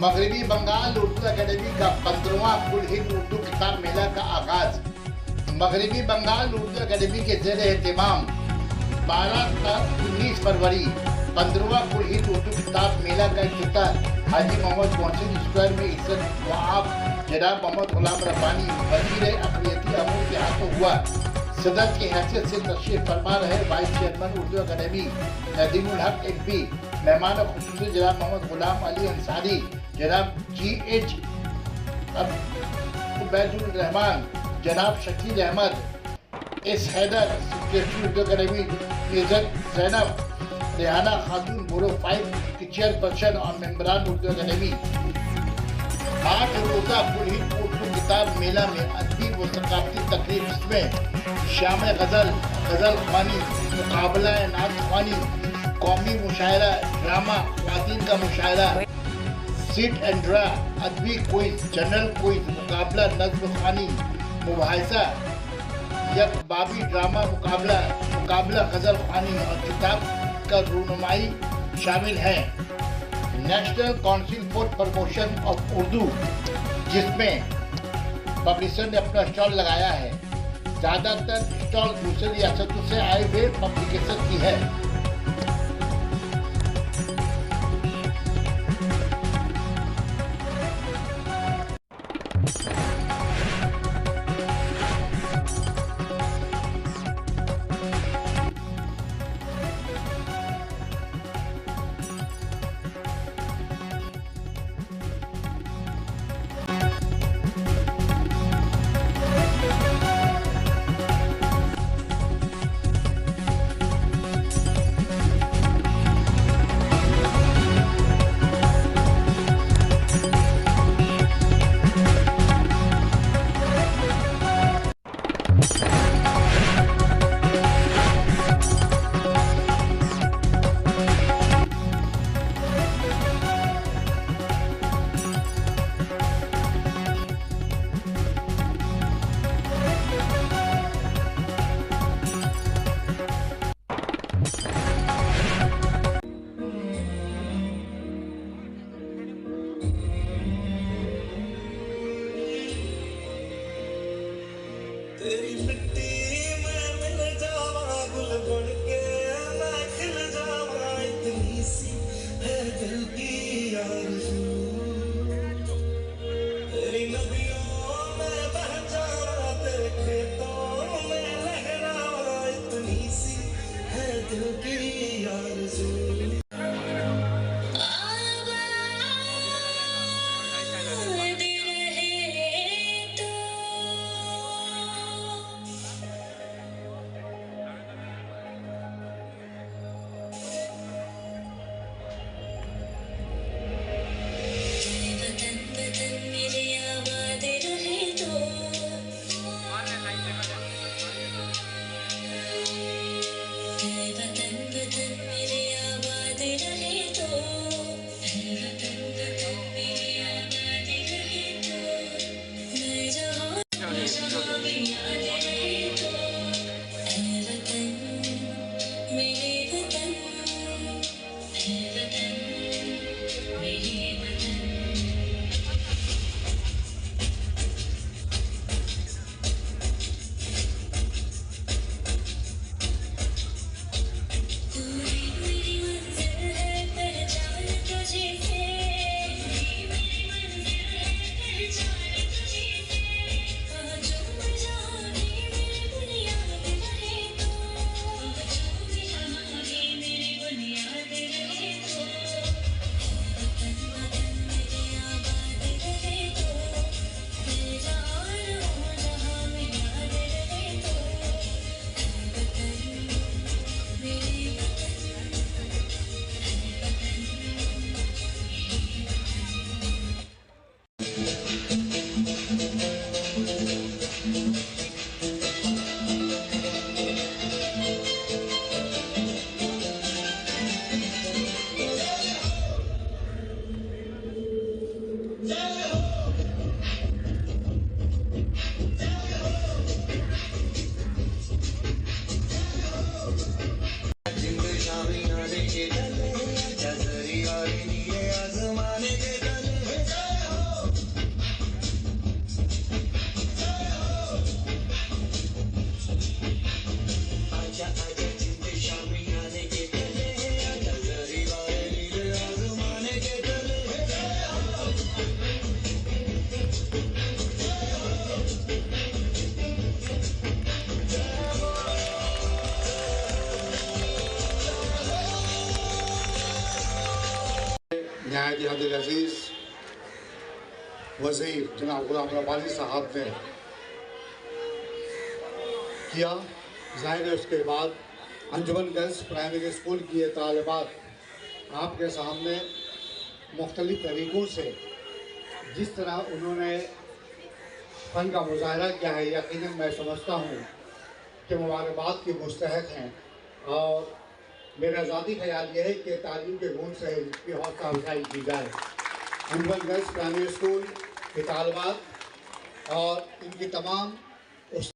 मगरबी बंगाल उर्दू अकेडमी का 15वां कुल हिंद उर्दू किताब मेला का आगाज। मगरबी बंगाल उर्दू अकेडमी के ज़ेर एहतमाम 12 से 19 फरवरी 15वां कुल हिंद उर्दू किताब मेला का इफ्तिताह हाजी मोहम्मद मोहसिन स्क्वायर में इज्जत वआब जनाब मोहम्मद गुलाम रब्बानी वज़ीर अक़लियती अमूर के हाथों हुआ। सदर की हैसियत से तशरीफ फरमा रहे vice chairman Urdu academy Nadimul हक MP, मेहमान खुसूसी जनाब मोहम्मद गुलाम अली अंसारी, जनाब GH उबैदुर रहमान, जनाब Shakeel Ahmad, S Haider, secretary Urdu academy Izzat Zainab, Rehana खातून बोरो 5 की चेयरपर्सन और मेंबरान उर्दू अकेडमी। 8 रोज़ा कुल हिंद उर्दू किताब मेला में अदबी व सकाफती तकरीब जिसमें शाम गज़ल, गज़ल ख़वानी, मुकाबला नात ख़वानी, कौमी मुशायरा, ड्रामा, ख़वातीन का मुशायरा, सिट एंड ड्रा, अदबी क्विज़, जनरल क्विज़, मुकाबला नज़्म ख़वानी, मुबाहिसा, यकबाबी ड्रामा मुकाबला, मुकाबला गज़ल ख़वानी और किताब का रूनुमाई शामिल है। National council for promotion of Urdu जिसमें पब्लिशर ने अपना स्टॉल लगाया है। ज़्यादातर स्टॉल दूसरी रियासतों से आए हुए पब्लिकेशन की है। तेरी मिट्टी में मिल जावा गुल बन के मैं खिल जावा इतनी सी है दिल की आरज़ू। तेरी नदियों में बह जावा तेरे खेतों में लहरावा इतनी सी है दिल की आरज़ू। नहायत हद अजीज़ वज़ीर जनाब गुलाम रब्बानी साहब ने किया। ज़ाहिर है उसके बाद अंजुमन गर्ल्स प्राइमरी स्कूल की ये तालिबात आपके सामने मुख्तलिफ़ तरीक़ों से जिस तरह उन्होंने फ़न का मुज़ाहरा किया है, यकीनन मैं समझता हूँ कि मुबारकबाद की मुस्तहक़ हैं। और मेरा ज़ाती ख्याल यह है कि तालीम के गुण से इसकी हौसला अफजाई की जाए। अंजुमन गर्ल्स प्राइमरी स्कूल के तालिबात और इनकी तमाम